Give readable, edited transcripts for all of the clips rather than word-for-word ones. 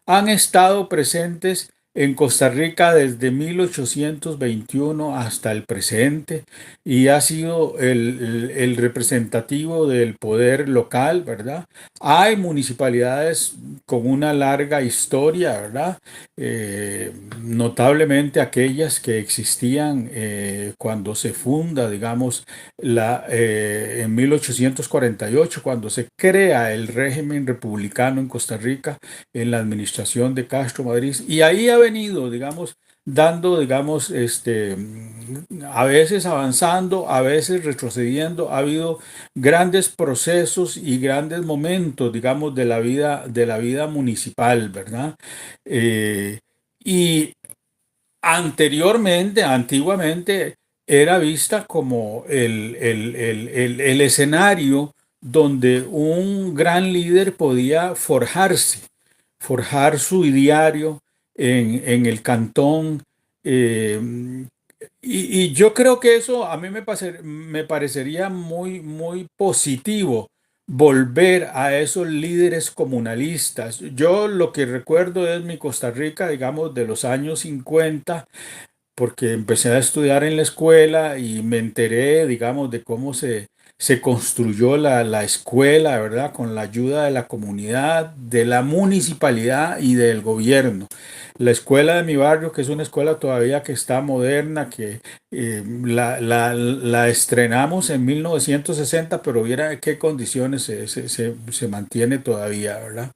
han estado presentes en Costa Rica desde 1821 hasta el presente y ha sido el representativo del poder local, ¿verdad? Hay municipalidades con una larga historia, ¿verdad? Notablemente aquellas que existían cuando se funda, digamos, en 1848, cuando se crea el régimen republicano en Costa Rica, en la administración de Castro Madrid, y ahí ha venido, digamos, dando, digamos, a veces avanzando, a veces retrocediendo. Ha habido grandes procesos y grandes momentos, digamos, de la vida municipal, ¿verdad? Eh, y antiguamente, era vista como el escenario donde un gran líder podía forjar su ideario en el cantón. eh, y yo creo que eso a mí me parecería muy positivo, volver a esos líderes comunalistas. Yo lo que recuerdo es mi Costa Rica, digamos, de los años 50, porque empecé a estudiar en la escuela y me enteré, digamos, de cómo se construyó la escuela, ¿verdad? Con la ayuda de la comunidad, de la municipalidad y del gobierno. La escuela de mi barrio, que es una escuela todavía que está moderna, que la estrenamos en 1960, pero viera en qué condiciones se mantiene todavía, ¿verdad?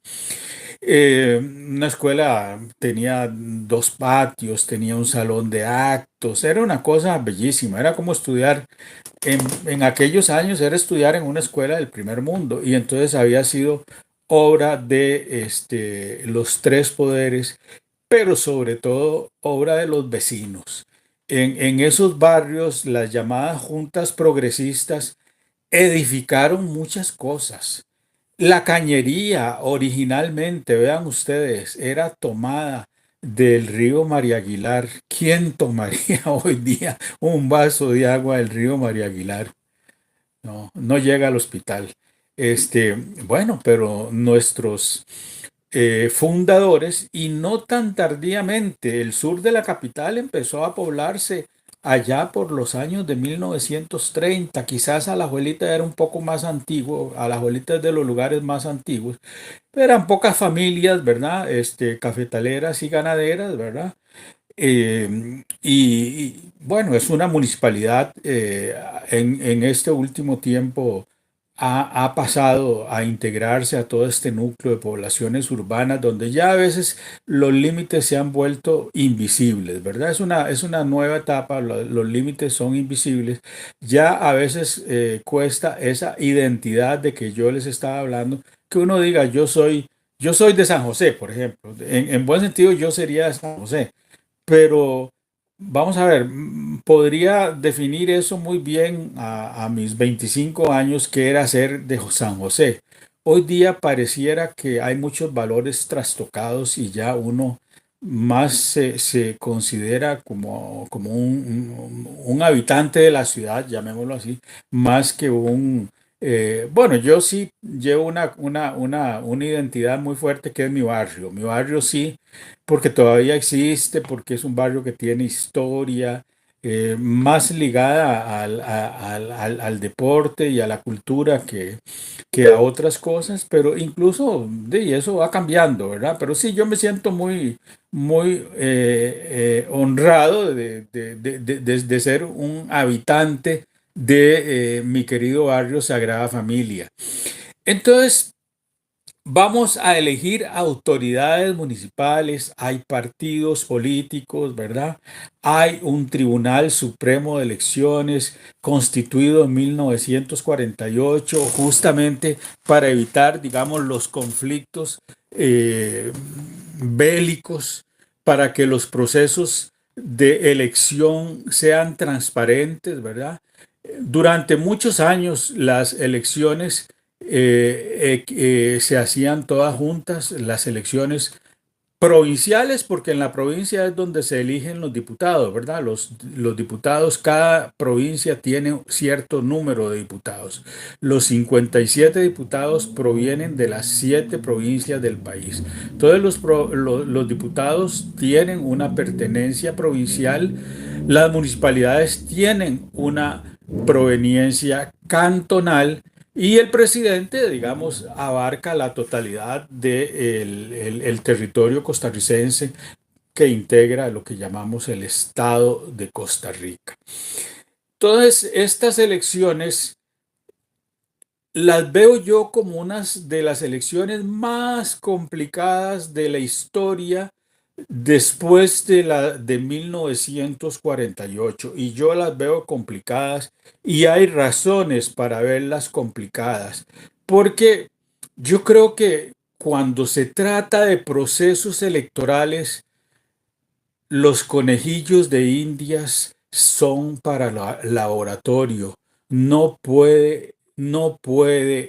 Una escuela tenía dos patios, tenía un salón de actos, era una cosa bellísima, era como estudiar, en aquellos años era estudiar en una escuela del primer mundo, y entonces había sido obra de los tres poderes, pero sobre todo obra de los vecinos. En esos barrios, las llamadas juntas progresistas edificaron muchas cosas. La cañería originalmente, vean ustedes, era tomada del río María Aguilar. ¿Quién tomaría hoy día un vaso de agua del río María Aguilar? No, no llega al hospital. Bueno, pero nuestros fundadores, y no tan tardíamente, el sur de la capital empezó a poblarse allá por los años de 1930. Quizás Alajuelita era un poco más antiguo, Alajuelita es de los lugares más antiguos, pero eran pocas familias, ¿verdad? Cafetaleras y ganaderas, ¿verdad? Bueno, es una municipalidad, en este último tiempo ha pasado a integrarse a todo este núcleo de poblaciones urbanas donde ya a veces los límites se han vuelto invisibles, ¿verdad? Es una nueva etapa, los límites son invisibles. Ya a veces cuesta esa identidad de que yo les estaba hablando, que uno diga yo soy de San José, por ejemplo. En buen sentido, yo sería de San José, pero vamos a ver, podría definir eso muy bien a mis 25 años, que era ser de San José. Hoy día pareciera que hay muchos valores trastocados y ya uno más se considera como un habitante de la ciudad, llamémoslo así, más que bueno, yo sí llevo una identidad muy fuerte, que es mi barrio. Mi barrio sí, porque todavía existe, porque es un barrio que tiene historia, más ligada al deporte y a la cultura que a otras cosas, pero incluso de eso va cambiando, ¿verdad? Pero sí, yo me siento muy honrado de ser un habitante de mi querido barrio Sagrada Familia. Entonces, vamos a elegir autoridades municipales, hay partidos políticos, ¿verdad? Hay un Tribunal Supremo de Elecciones constituido en 1948, justamente para evitar, digamos, los conflictos bélicos, para que los procesos de elección sean transparentes, ¿verdad? Durante muchos años las elecciones se hacían todas juntas, las elecciones Provinciales, porque en la provincia es donde se eligen los diputados, ¿verdad? Los diputados, cada provincia tiene cierto número de diputados. Los 57 diputados provienen de las 7 provincias del país. Todos los diputados tienen una pertenencia provincial. Las municipalidades tienen una proveniencia cantonal y el presidente, digamos, abarca la totalidad del territorio costarricense que integra lo que llamamos el Estado de Costa Rica. Entonces, estas elecciones las veo yo como unas de las elecciones más complicadas de la historia después de 1948, y yo las veo complicadas y hay razones para verlas complicadas, porque yo creo que cuando se trata de procesos electorales, los conejillos de Indias son para laboratorio. No puede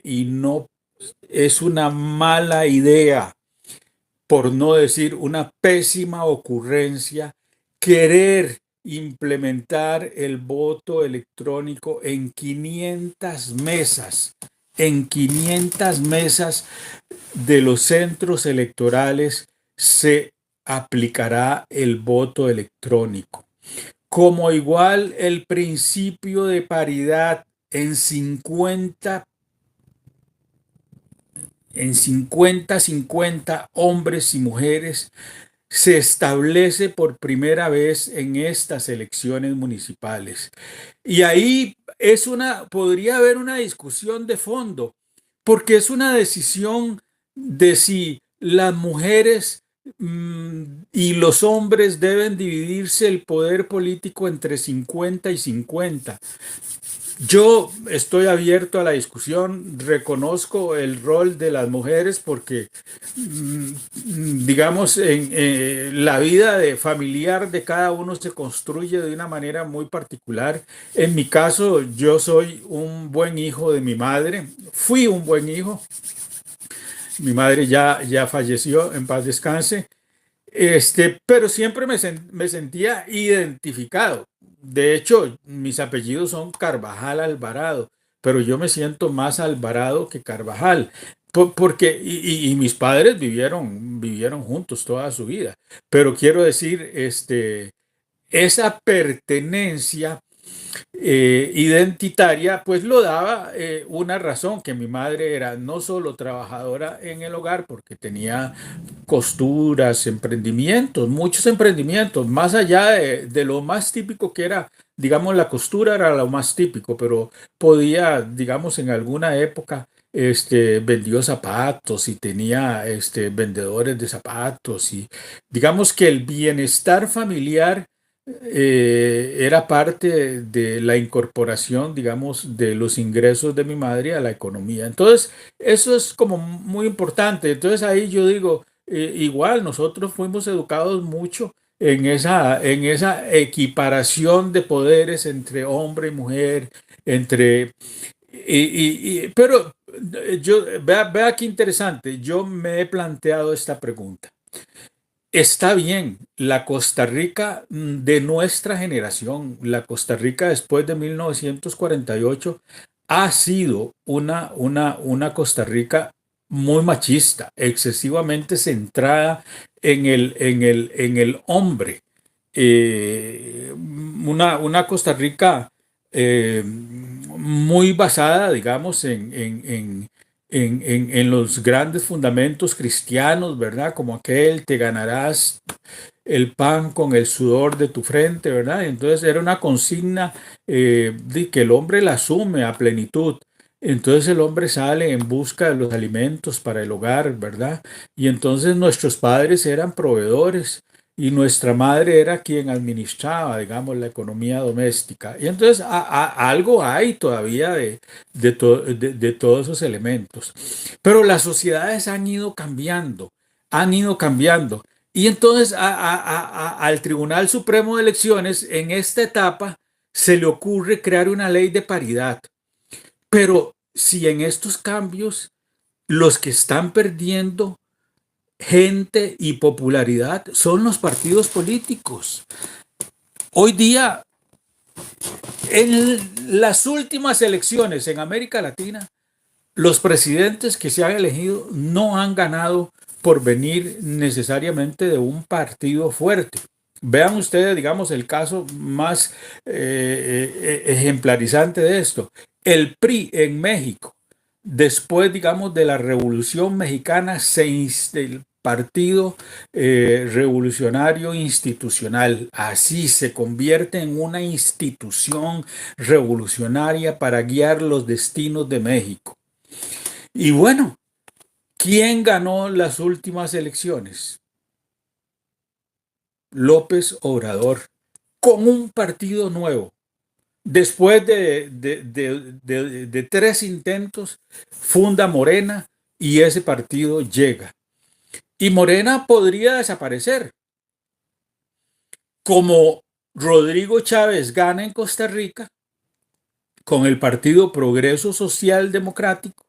y no es una mala idea, por no decir una pésima ocurrencia, querer implementar el voto electrónico en 500 mesas de los centros electorales se aplicará el voto electrónico. Como igual el principio de paridad en 50 hombres y mujeres se establece por primera vez en estas elecciones municipales. Y ahí podría haber una discusión de fondo, porque es una decisión de si las mujeres y los hombres deben dividirse el poder político entre 50 y 50. Yo estoy abierto a la discusión, reconozco el rol de las mujeres porque, digamos, en la vida familiar de cada uno se construye de una manera muy particular. En mi caso, yo soy un buen hijo de mi madre, fui un buen hijo, mi madre ya falleció, en paz descanse, pero siempre me sentía identificado. De hecho, mis apellidos son Carvajal Alvarado, pero yo me siento más Alvarado que Carvajal, porque, y mis padres vivieron juntos toda su vida. Pero quiero decir, esa pertenencia identitaria, pues lo daba una razón, que mi madre era no solo trabajadora en el hogar, porque tenía costuras, emprendimientos, muchos emprendimientos, más allá de lo más típico que era, digamos, la costura era lo más típico, pero podía, digamos, en alguna época, vendió zapatos y tenía, vendedores de zapatos, y digamos que el bienestar familiar era parte de la incorporación, digamos, de los ingresos de mi madre a la economía. Entonces, eso es como muy importante. Entonces, ahí yo digo, igual nosotros fuimos educados mucho en esa equiparación de poderes entre hombre y mujer, pero vea qué interesante, yo me he planteado esta pregunta. Está bien, la Costa Rica de nuestra generación, la Costa Rica después de 1948, ha sido una Costa Rica muy machista, excesivamente centrada en el hombre. Una Costa Rica muy basada, digamos, en los grandes fundamentos cristianos, ¿verdad? Como aquel, te ganarás el pan con el sudor de tu frente, ¿verdad? Entonces era una consigna de que el hombre la asume a plenitud. Entonces el hombre sale en busca de los alimentos para el hogar, ¿verdad? Y entonces nuestros padres eran proveedores y nuestra madre era quien administraba, digamos, la economía doméstica. Y entonces algo hay todavía de todos esos elementos. Pero las sociedades han ido cambiando. Y entonces al Tribunal Supremo de Elecciones en esta etapa se le ocurre crear una ley de paridad. Pero si en estos cambios los que están perdiendo gente y popularidad son los partidos políticos. Hoy día, en las últimas elecciones en América Latina, los presidentes que se han elegido no han ganado por venir necesariamente de un partido fuerte. Vean ustedes, digamos, el caso más ejemplarizante de esto. El PRI en México, después, digamos, de la Revolución Mexicana, el Partido Revolucionario Institucional, así se convierte en una institución revolucionaria para guiar los destinos de México. Y bueno, ¿quién ganó las últimas elecciones? López Obrador, con un partido nuevo. Después de 3 intentos, funda Morena y ese partido llega. Y Morena podría desaparecer. Como Rodrigo Chávez gana en Costa Rica con el Partido Progreso Social Democrático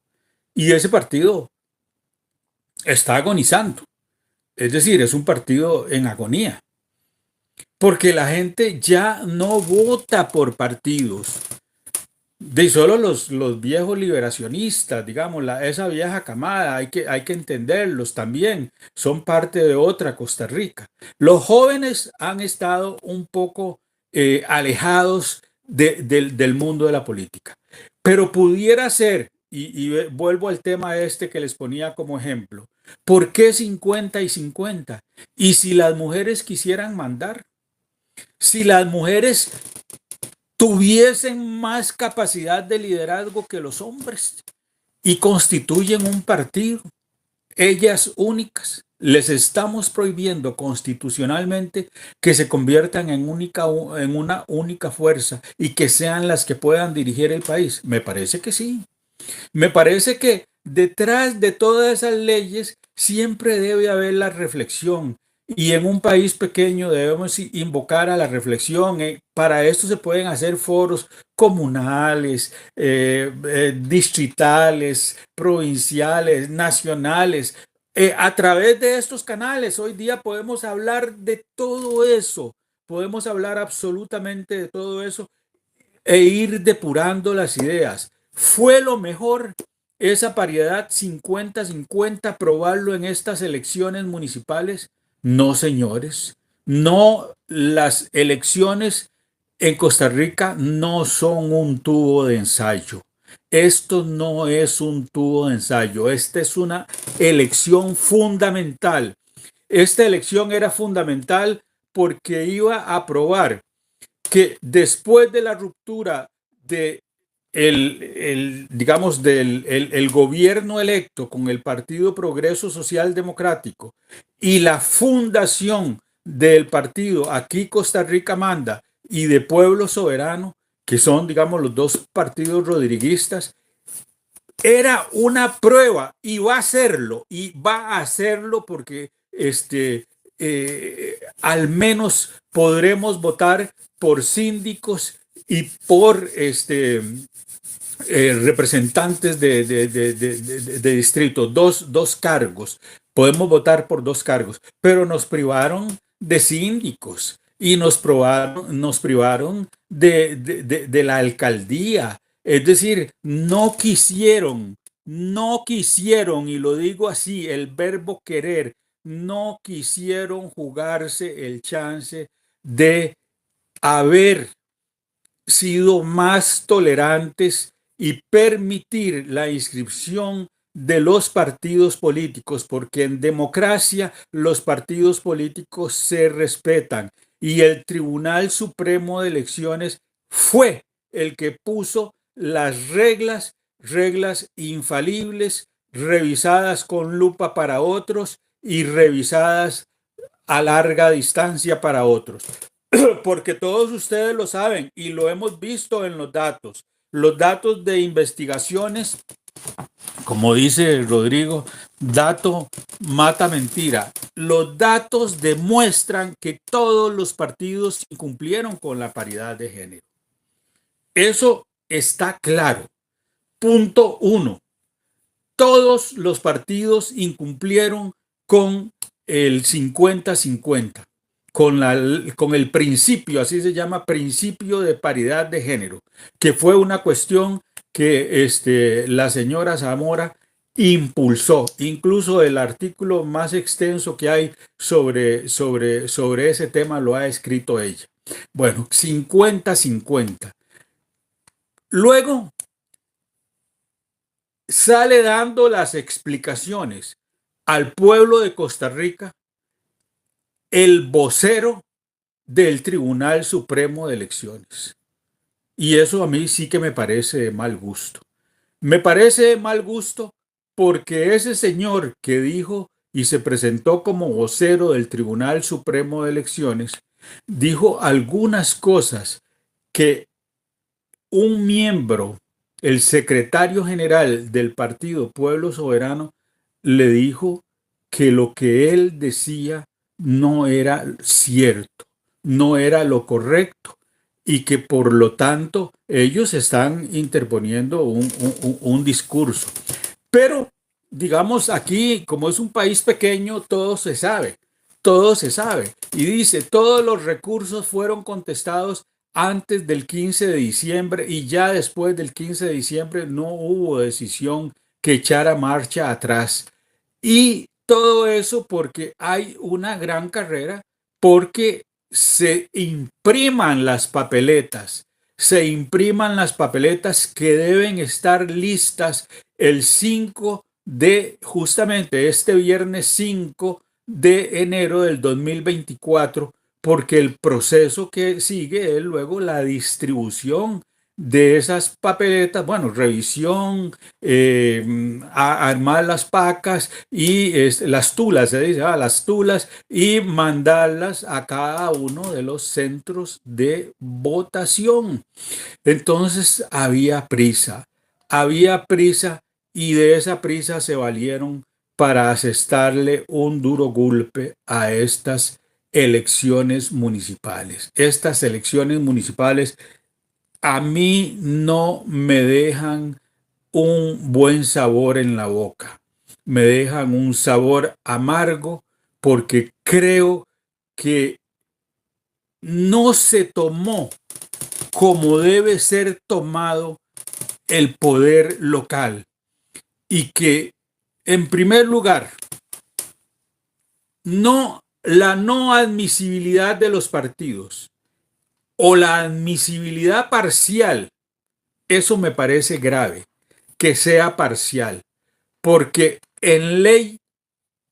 y ese partido está agonizando. Es decir, es un partido en agonía. Porque la gente ya no vota por partidos. De solo los viejos liberacionistas, digamos, esa vieja camada, hay que entenderlos también, son parte de otra Costa Rica. Los jóvenes han estado un poco alejados del mundo de la política, pero pudiera ser, y vuelvo al tema este que les ponía como ejemplo, ¿por qué 50 y 50? Y si las mujeres quisieran mandar, si las mujeres tuviesen más capacidad de liderazgo que los hombres y constituyen un partido, ellas únicas, les estamos prohibiendo constitucionalmente que se conviertan en una única fuerza y que sean las que puedan dirigir el país. Me parece que sí. Me parece que detrás de todas esas leyes siempre debe haber la reflexión. Y en un país pequeño debemos invocar a la reflexión. Para esto se pueden hacer foros comunales, distritales, provinciales, nacionales. A través de estos canales hoy día podemos hablar de todo eso. Podemos hablar absolutamente de todo eso e ir depurando las ideas. ¿Fue lo mejor esa paridad 50-50 probarlo en estas elecciones municipales? No, señores. No, las elecciones en Costa Rica no son un tubo de ensayo. Esto no es un tubo de ensayo. Esta es una elección fundamental. Esta elección era fundamental porque iba a probar que después de la ruptura de digamos, el gobierno electo con el Partido Progreso Social Democrático y la fundación del partido Aquí Costa Rica Manda y de Pueblo Soberano, que son, digamos, los dos partidos rodriguistas, era una prueba y va a hacerlo porque al menos podremos votar por síndicos y por representantes de distrito, dos cargos. Podemos votar por 2 cargos, pero nos privaron de síndicos y nos privaron de la alcaldía. Es decir, no quisieron, y lo digo así, el verbo querer, no quisieron jugarse el chance de haber sido más tolerantes y permitir la inscripción de los partidos políticos, porque en democracia los partidos políticos se respetan y el Tribunal Supremo de Elecciones fue el que puso las reglas infalibles, revisadas con lupa para otros y revisadas a larga distancia para otros. Porque todos ustedes lo saben y lo hemos visto en los datos. Los datos de investigaciones, como dice Rodrigo, dato mata mentira. Los datos demuestran que todos los partidos incumplieron con la paridad de género. Eso está claro. Punto 1. Todos los partidos incumplieron con el 50-50, con el principio, así se llama, principio de paridad de género, que fue una cuestión que la señora Zamora impulsó. Incluso el artículo más extenso que hay sobre ese tema lo ha escrito ella. Bueno, 50-50. Luego sale dando las explicaciones al pueblo de Costa Rica el vocero del Tribunal Supremo de Elecciones. Y eso a mí sí que me parece de mal gusto. Me parece de mal gusto porque ese señor que dijo y se presentó como vocero del Tribunal Supremo de Elecciones, dijo algunas cosas que un miembro, el secretario general del partido Pueblo Soberano, le dijo que lo que él decía no era cierto, no era lo correcto y que por lo tanto ellos están interponiendo un discurso. Pero, digamos, aquí, como es un país pequeño, todo se sabe. Y dice, todos los recursos fueron contestados antes del 15 de diciembre y ya después del 15 de diciembre no hubo decisión que echara marcha atrás. Y todo eso porque hay una gran carrera, porque se impriman las papeletas que deben estar listas el 5 de justamente este viernes 5 de enero del 2024, porque el proceso que sigue es luego la distribución de esas papeletas, bueno, revisión, armar las pacas y las tulas, se dice, las tulas, y mandarlas a cada uno de los centros de votación. Entonces había prisa y de esa prisa se valieron para asestarle un duro golpe a estas elecciones municipales. Estas elecciones municipales a mí no me dejan un buen sabor en la boca. Me dejan un sabor amargo porque creo que no se tomó como debe ser tomado el poder local y que, en primer lugar, la no admisibilidad de los partidos o la admisibilidad parcial, eso me parece grave, que sea parcial, porque en ley,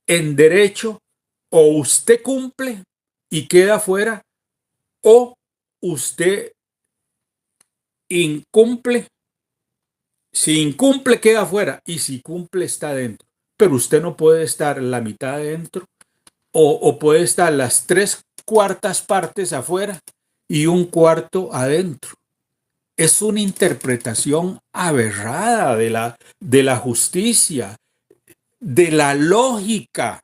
en derecho, o usted cumple y queda fuera, o usted incumple. Si incumple, queda fuera, y si cumple, está dentro. Pero usted no puede estar la mitad dentro, o puede estar las 3/4 partes afuera y un cuarto adentro. Es una interpretación aberrada de la justicia, de la lógica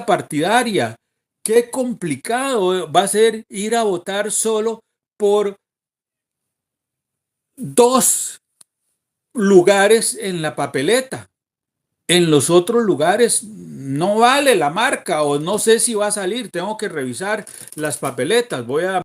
partidaria. Qué complicado va a ser ir a votar solo por 2 lugares en la papeleta. En los otros lugares no vale la marca o no sé si va a salir. Tengo que revisar las papeletas. Voy a